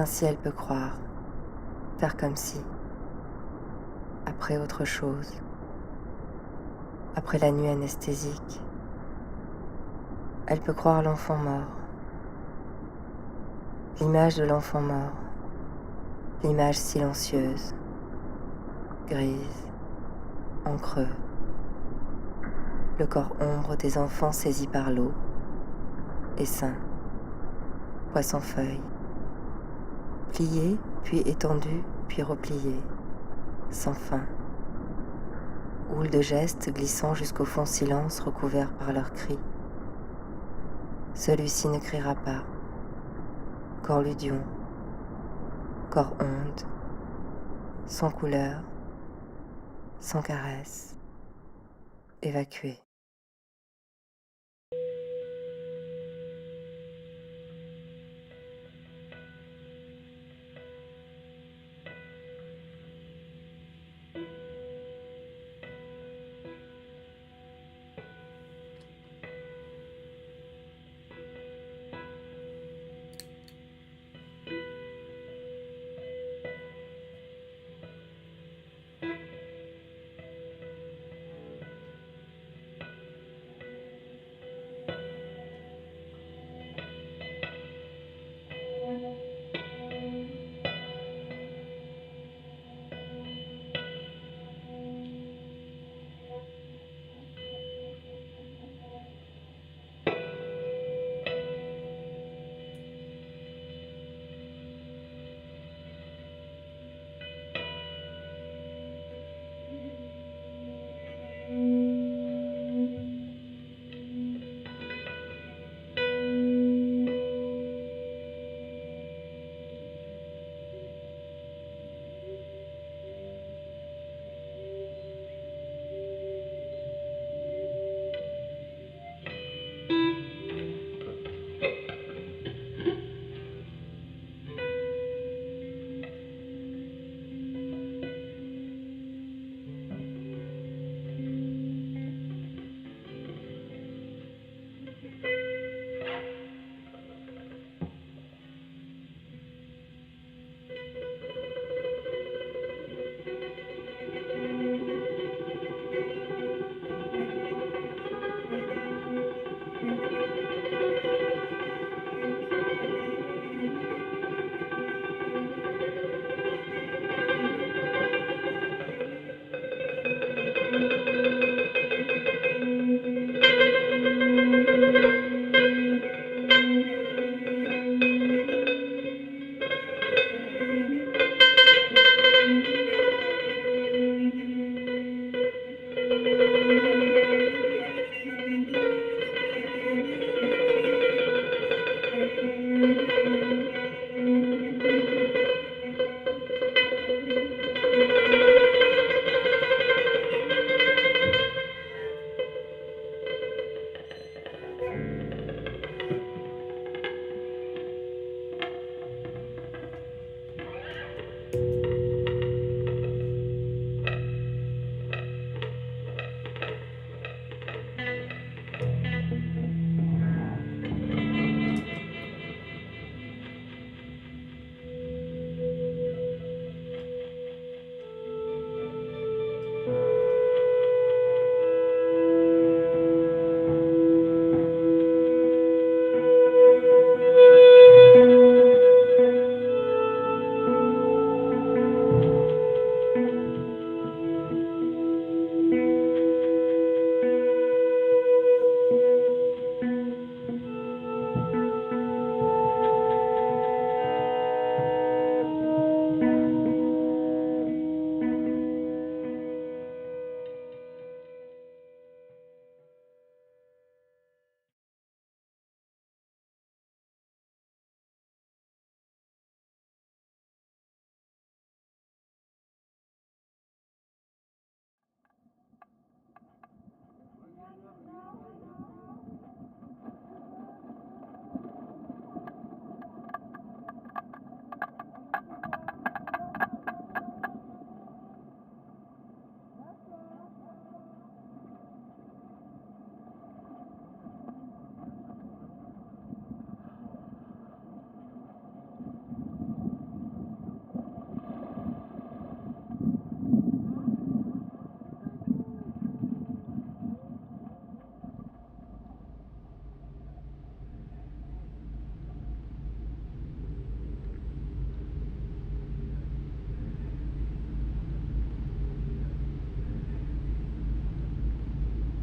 Ainsi elle peut croire, faire comme si, après autre chose, après la nuit anesthésique, elle peut croire l'enfant mort, l'image de l'enfant mort, l'image silencieuse, grise, en creux, le corps ombre des enfants saisis par l'eau, essaim, poisson-feuille, plié, puis étendu, puis replié, sans fin, houle de gestes glissant jusqu'au fond silence recouvert par leurs cris. Celui-ci ne criera pas. Corps ludion, corps onde, sans couleur, sans caresse, évacué.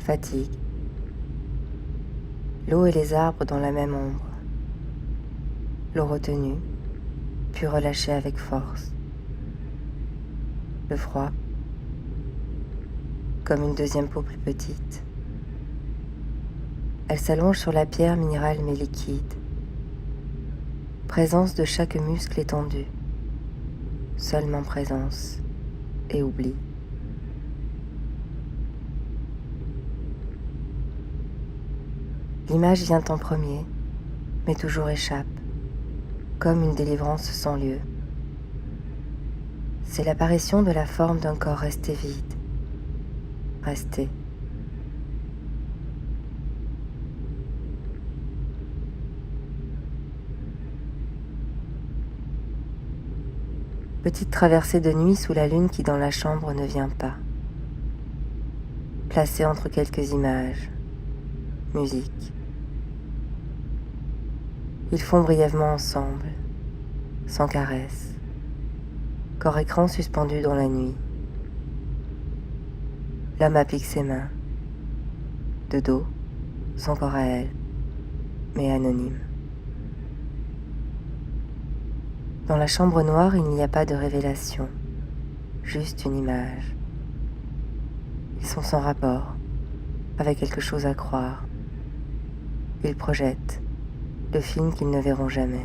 fatigue. L'eau et les arbres dans la même ombre. L'eau retenue, puis relâchée avec force. Le froid, comme une deuxième peau plus petite. Elle s'allonge sur la pierre minérale mais liquide. Présence de chaque muscle étendu. Seulement présence et oubli. L'image vient en premier, mais toujours échappe, comme une délivrance sans lieu. C'est l'apparition de la forme d'un corps resté vide, resté. Petite traversée de nuit sous la lune qui dans la chambre ne vient pas. Placée entre quelques images, musique. Ils font brièvement ensemble, sans caresse, corps écran suspendu dans la nuit. L'homme applique ses mains, de dos, son corps à elle, mais anonyme. Dans la chambre noire, il n'y a pas de révélation, juste une image. Ils sont sans rapport, avec quelque chose à croire. Ils projettent le film qu'ils ne verront jamais.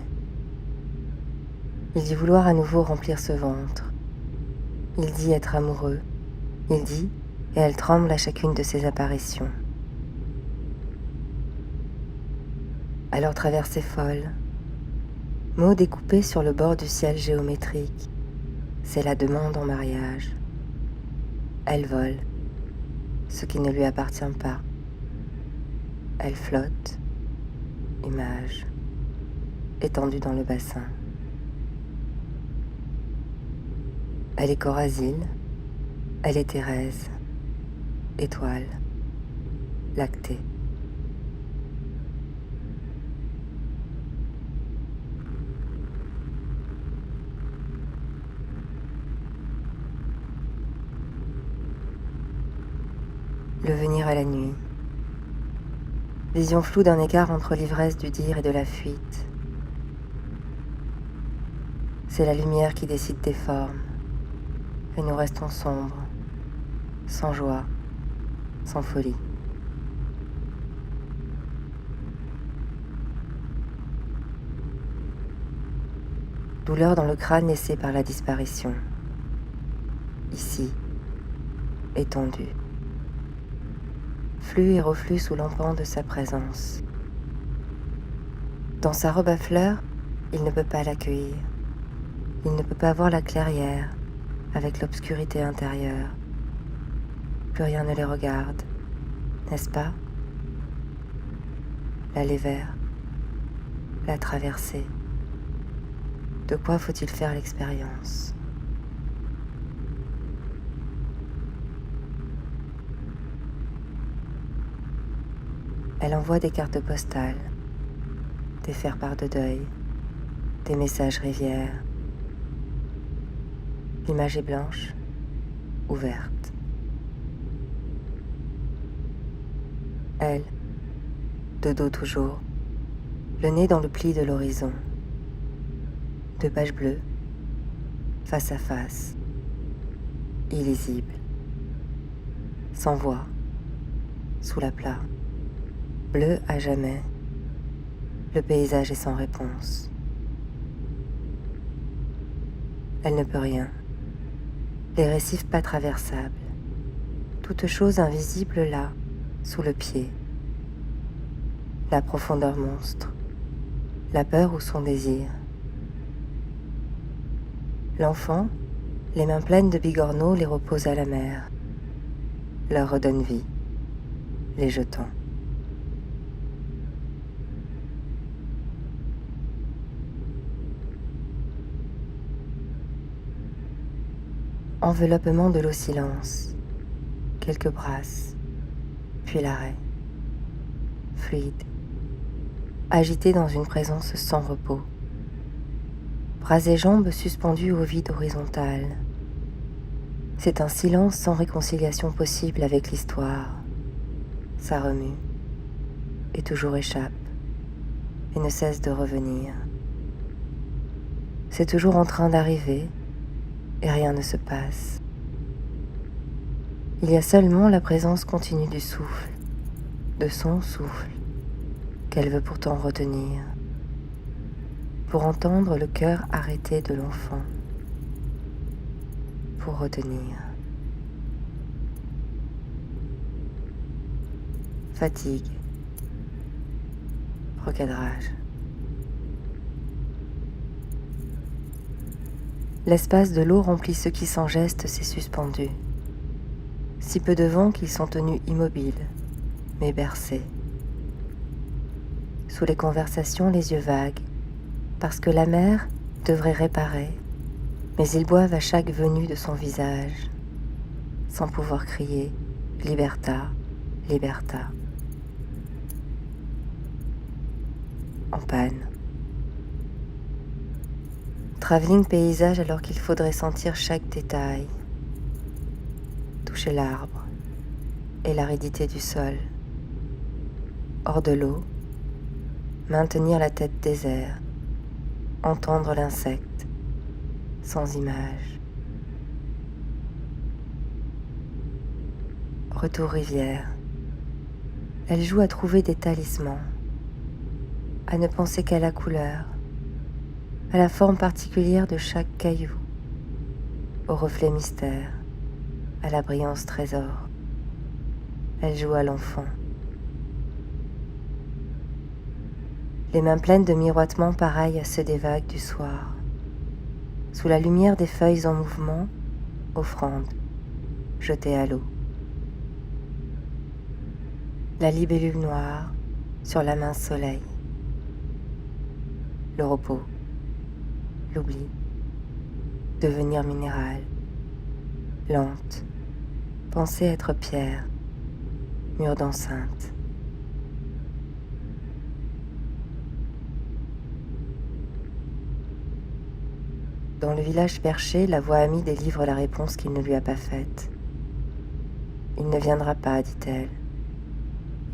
Il dit vouloir à nouveau remplir ce ventre. Il dit être amoureux. Il dit, et elle tremble à chacune de ses apparitions. À leur traversée folle, mots découpés sur le bord du ciel géométrique, c'est la demande en mariage. Elle vole, ce qui ne lui appartient pas. Elle flotte, image, étendue dans le bassin. Elle est Corazine, elle est Thérèse, étoile, lactée. Le venir à la nuit. Vision floue d'un écart entre l'ivresse du dire et de la fuite. C'est la lumière qui décide des formes, et nous restons sombres, sans joie, sans folie. Douleur dans le crâne laissée par la disparition. Ici, étendue. Flux et reflux sous l'empant de sa présence. Dans sa robe à fleurs, il ne peut pas l'accueillir. Il ne peut pas voir la clairière avec l'obscurité intérieure. Plus rien ne les regarde, n'est-ce pas? L'aller vers, la traversée. De quoi faut-il faire l'expérience? Elle envoie des cartes postales, des faire-part de deuil, des messages rivières. L'image est blanche, ouverte. Elle, de dos toujours, le nez dans le pli de l'horizon. Deux pages bleues, face à face, illisible, sans voix, sous la plat. Bleu à jamais, le paysage est sans réponse. Elle ne peut rien, les récifs pas traversables, toute chose invisible là, sous le pied. La profondeur monstre, la peur ou son désir. L'enfant, les mains pleines de bigorneaux, les repose à la mer, leur redonne vie, les jetant. Enveloppement de l'eau-silence, quelques brasses, puis l'arrêt, fluide, agité dans une présence sans repos. Bras et jambes suspendus au vide horizontal. C'est un silence sans réconciliation possible avec l'histoire. ça remue, et toujours échappe, et ne cesse de revenir. C'est toujours en train d'arriver, et rien ne se passe. Il y a seulement la présence continue du souffle, de son souffle, qu'elle veut pourtant retenir, pour entendre le cœur arrêté de l'enfant, pour retenir. Fatigue, recadrage. L'espace de l'eau remplit ce qui sans geste s'est suspendu. Si peu de vent qu'ils sont tenus immobiles, mais bercés. Sous les conversations, les yeux vagues, parce que la mer devrait réparer, mais ils boivent à chaque venue de son visage, sans pouvoir crier « Liberta, liberta ». En panne. Travelling paysage alors qu'il faudrait sentir chaque détail, toucher l'arbre et l'aridité du sol. Hors de l'eau, maintenir la tête désert, entendre l'insecte, sans image. Retour rivière. Elle joue à trouver des talismans, à ne penser qu'à la couleur, à la forme particulière de chaque caillou, au reflet mystère, à la brillance trésor. Elle joue à l'enfant. Les mains pleines de miroitements pareils à ceux des vagues du soir. Sous la lumière des feuilles en mouvement, offrande, jetée à l'eau. La libellule noire sur la main soleil. Le repos, l'oubli, devenir minéral, lente, penser être pierre, mur d'enceinte. Dans le village perché, la voix amie délivre la réponse qu'il ne lui a pas faite. Il ne viendra pas, dit-elle.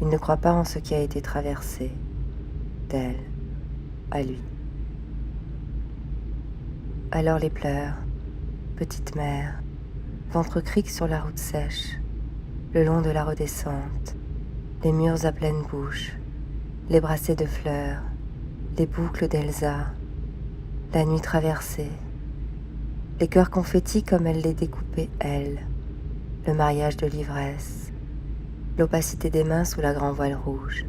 Il ne croit pas en ce qui a été traversé, d'elle, à lui. Alors les pleurs, petite mère, ventre cric sur la route sèche, le long de la redescente, les murs à pleine bouche, les brassées de fleurs, les boucles d'Elsa, la nuit traversée, les cœurs confettis comme elle les découpait, elle, le mariage de l'ivresse, l'opacité des mains sous la grand voile rouge.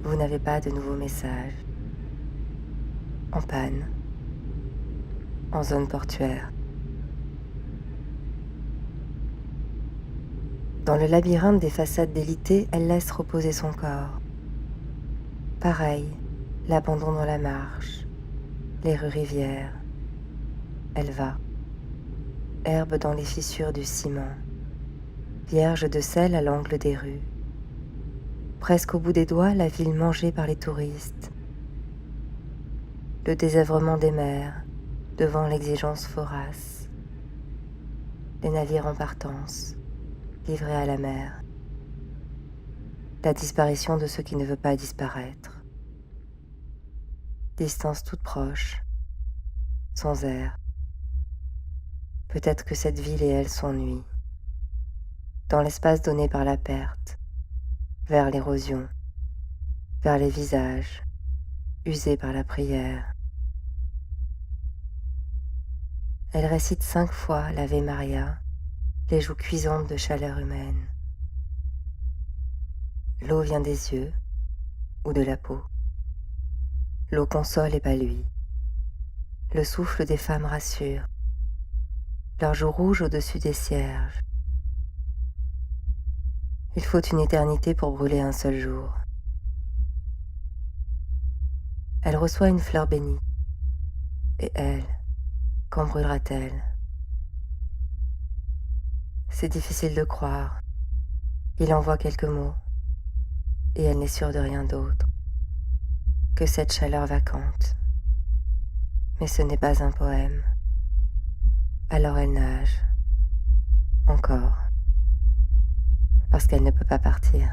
Vous n'avez pas de nouveaux messages. En panne. En zone portuaire. Dans le labyrinthe des façades délitées, elle laisse reposer son corps. Pareil, l'abandon dans la marche, les rues rivières. Elle va. Herbe dans les fissures du ciment. Vierge de sel à l'angle des rues. Presque au bout des doigts, la ville mangée par les touristes. Le désœuvrement des mers devant l'exigence vorace. Les navires en partance, livrés à la mer. La disparition de ce qui ne veut pas disparaître. Distance toute proche, sans air. Peut-être que cette ville et elle s'ennuient. Dans l'espace donné par la perte, vers l'érosion, vers les visages, usés par la prière. Elle récite 5 fois l'Ave Maria, les joues cuisantes de chaleur humaine. L'eau vient des yeux ou de la peau. L'eau console et pas lui. Le souffle des femmes rassure. Leurs joues rouges au-dessus des cierges. Il faut une éternité pour brûler un seul jour. Elle reçoit une fleur bénie. Et elle, quand brûlera-t-elle? C'est difficile de croire. Il envoie quelques mots. Et elle n'est sûre de rien d'autre que cette chaleur vacante. Mais ce n'est pas un poème. Alors elle nage, encore, parce qu'elle ne peut pas partir.